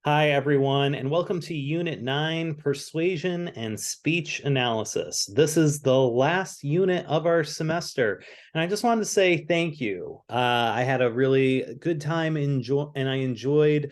Hi, everyone, and welcome to Unit 9, Persuasion and Speech Analysis. This is the last unit of our semester, and I just wanted to say thank you. I had a really good time, and I enjoyed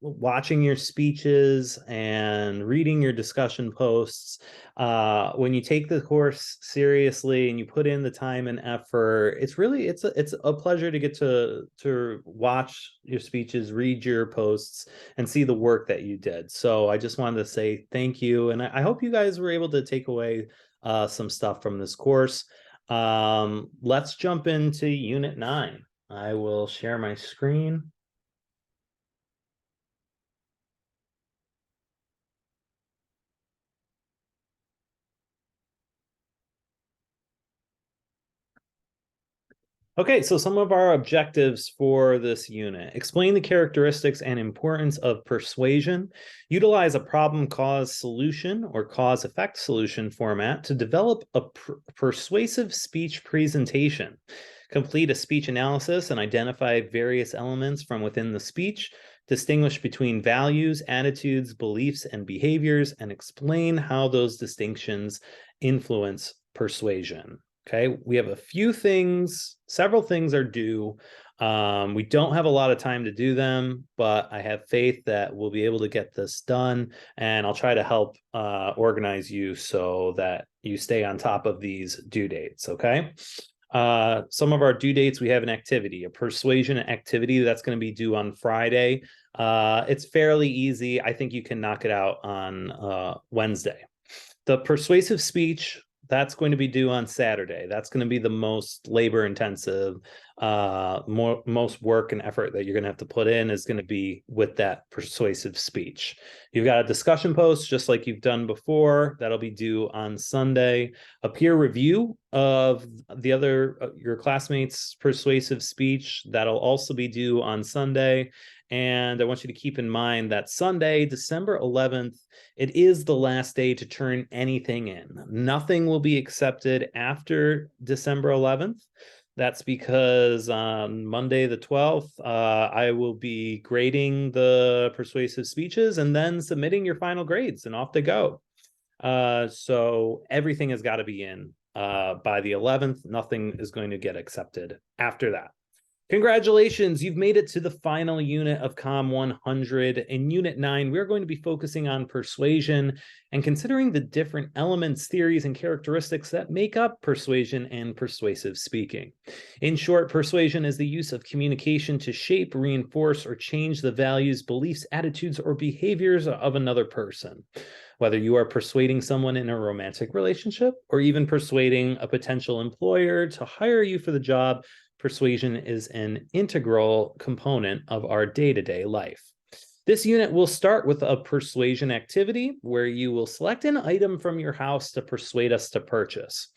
watching your speeches and reading your discussion posts. When you take the course seriously and you put in the time and effort, it's a pleasure to get to watch your speeches, read your posts, and see the work that you did. So I just wanted to say thank you, and I hope you guys were able to take away some stuff from this course. Let's jump into Unit 9. I will share my screen. Okay, so some of our objectives for this unit: explain the characteristics and importance of persuasion, utilize a problem cause solution or cause effect solution format to develop a persuasive speech presentation, complete a speech analysis and identify various elements from within the speech, distinguish between values, attitudes, beliefs, and behaviors, and explain how those distinctions influence persuasion. Okay, we have a few things, several things are due. We don't have a lot of time to do them, but I have faith that we'll be able to get this done, and I'll try to help organize you so that you stay on top of these due dates, okay? Some of our due dates, we have an activity, a persuasion activity that's going to be due on Friday. It's fairly easy. I think you can knock it out on Wednesday. The persuasive speech, that's going to be due on Saturday. That's going to be the most labor intensive, most work and effort that you're going to have to put in is going to be with that persuasive speech. You've got a discussion post, just like you've done before. That'll be due on Sunday. A peer review of the other your classmates' persuasive speech, that'll also be due on Sunday. And I want you to keep in mind that Sunday, December 11th, it is the last day to turn anything in. Nothing will be accepted after December 11th. That's because on Monday the 12th, I will be grading the persuasive speeches and then submitting your final grades, and off they go. So everything has got to be in by the 11th. Nothing is going to get accepted after that. Congratulations, you've made it to the final unit of COM 100. In Unit 9, we're going to be focusing on persuasion and considering the different elements, theories, and characteristics that make up persuasion and persuasive speaking. In short, persuasion is the use of communication to shape, reinforce, or change the values, beliefs, attitudes, or behaviors of another person. Whether you are persuading someone in a romantic relationship or even persuading a potential employer to hire you for the job, persuasion is an integral component of our day-to-day life. This unit will start with a persuasion activity where you will select an item from your house to persuade us to purchase.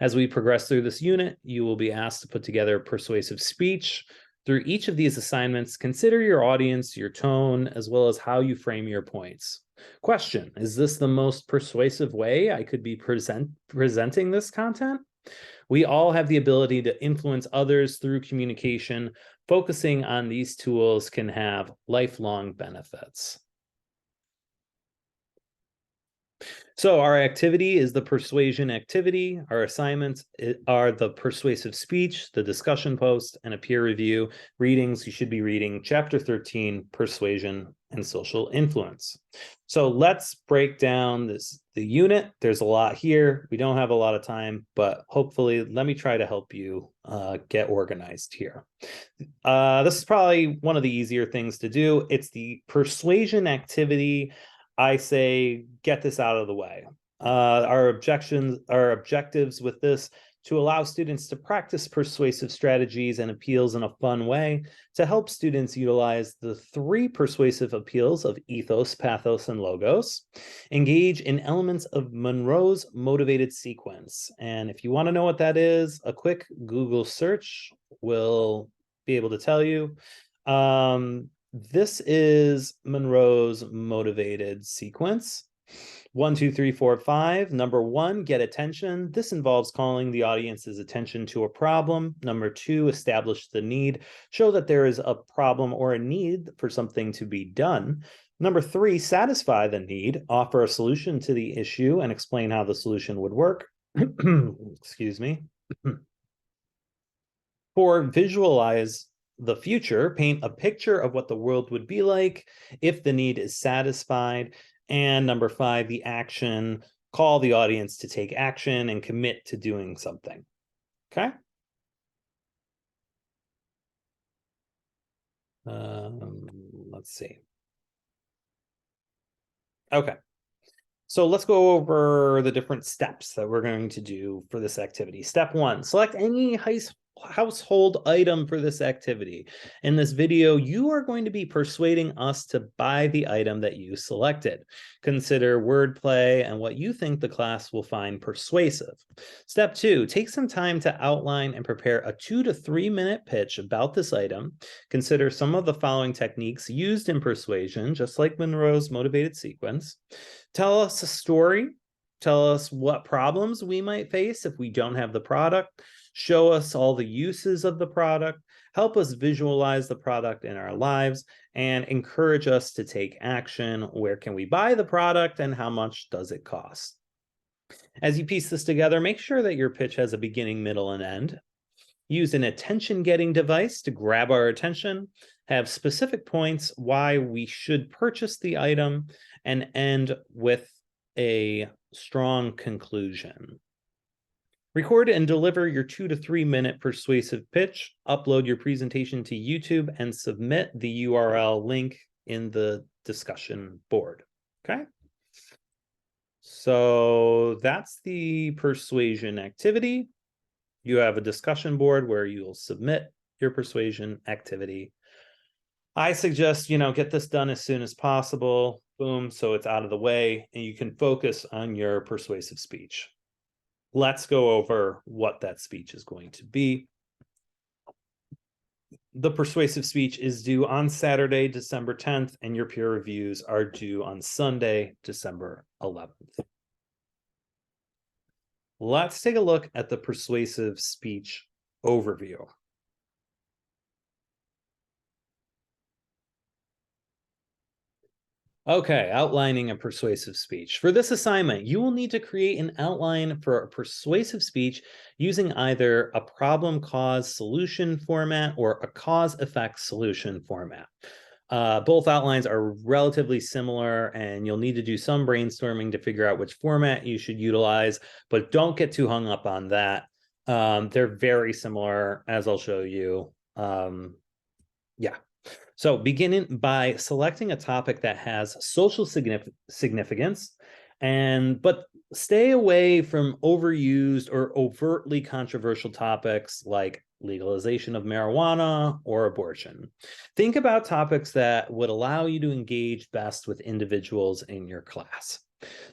As we progress through this unit, you will be asked to put together a persuasive speech. Through each of these assignments, consider your audience, your tone, as well as how you frame your points. Question: is this the most persuasive way I could be presenting this content? We all have the ability to influence others through communication. Focusing on these tools can have lifelong benefits. So our activity is the persuasion activity. Our assignments are the persuasive speech, the discussion post, and a peer review. Readings, you should be reading Chapter 13, Persuasion and Social Influence. So let's break down the unit. There's a lot here. We don't have a lot of time, but hopefully let me try to help you get organized here. This is probably one of the easier things to do. It's the persuasion activity. I say, get this out of the way. Our objectives with this: to allow students to practice persuasive strategies and appeals in a fun way, to help students utilize the 3 persuasive appeals of ethos, pathos, and logos, engage in elements of Monroe's motivated sequence. And if you want to know what that is, a quick Google search will be able to tell you. This is Monroe's motivated sequence. 1, 2, 3, 4, 5. Number 1, get attention. This involves calling the audience's attention to a problem. Number 2, establish the need. Show that there is a problem or a need for something to be done. Number 3, satisfy the need. Offer a solution to the issue and explain how the solution would work. Excuse me. 4, visualize the future. Paint a picture of what the world would be like if the need is satisfied. And number 5, the action. Call the audience to take action and commit to doing something. Okay. Let's see. Okay. So let's go over the different steps that we're going to do for this activity. Step 1, select any household item for this activity. In this video, you are going to be persuading us to buy the item that you selected. Consider wordplay and what you think the class will find persuasive. Step 2, take some time to outline and prepare a 2 to 3 minute pitch about this item. Consider some of the following techniques used in persuasion, just like Monroe's motivated sequence. Tell us a story. Tell us what problems we might face if we don't have the product. Show us all the uses of the product. Help us visualize the product in our lives and encourage us to take action. Where can we buy the product and how much does it cost? As you piece this together, make sure that your pitch has a beginning, middle, and end. Use an attention-getting device to grab our attention. Have specific points why we should purchase the item, and end with a strong conclusion. Record and deliver your 2 to 3 minute persuasive pitch. Upload your presentation to YouTube and submit the URL link in the discussion board. Okay. So that's the persuasion activity. You have a discussion board where you'll submit your persuasion activity. I suggest, get this done as soon as possible. Boom, so it's out of the way and you can focus on your persuasive speech. Let's go over what that speech is going to be. The persuasive speech is due on Saturday, December 10th, and your peer reviews are due on Sunday, December 11th. Let's take a look at the persuasive speech overview. Okay, outlining a persuasive speech. For this assignment, you will need to create an outline for a persuasive speech using either a problem-cause-solution format or a cause-effect-solution format. Both outlines are relatively similar, and you'll need to do some brainstorming to figure out which format you should utilize, but don't get too hung up on that. They're very similar, as I'll show you. Yeah. So beginning by selecting a topic that has social significance, but stay away from overused or overtly controversial topics like legalization of marijuana or abortion. Think about topics that would allow you to engage best with individuals in your class.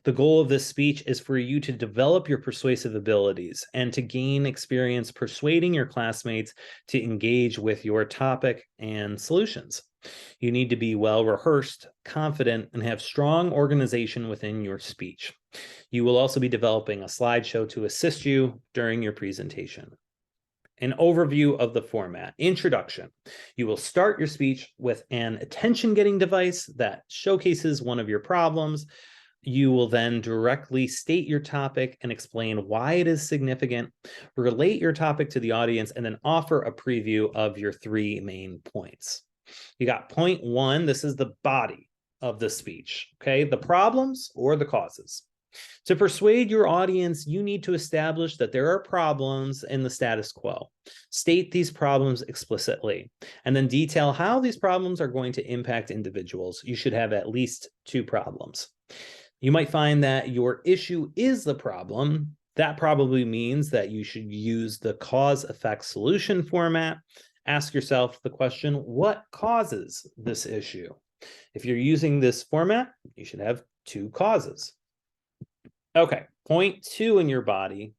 The goal of this speech is for you to develop your persuasive abilities and to gain experience persuading your classmates to engage with your topic and solutions. You need to be well rehearsed, confident, and have strong organization within your speech. You will also be developing a slideshow to assist you during your presentation. An overview of the format. Introduction. You will start your speech with an attention-getting device that showcases one of your problems. You will then directly state your topic and explain why it is significant, relate your topic to the audience, and then offer a preview of your 3 main points. You got point 1. This is the body of the speech, okay? The problems or the causes. To persuade your audience, you need to establish that there are problems in the status quo. State these problems explicitly, and then detail how these problems are going to impact individuals. You should have at least 2 problems. You might find that your issue is the problem. That probably means that you should use the cause-effect-solution format. Ask yourself the question, what causes this issue? If you're using this format, you should have 2 causes. Okay, point 2 in your body.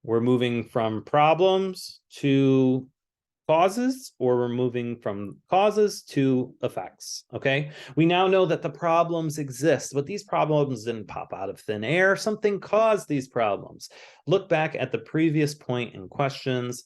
We're moving from problems to causes, or we're moving from causes to effects. Okay, we now know that the problems exist, but these problems didn't pop out of thin air. Something caused these problems. Look back at the previous point in questions.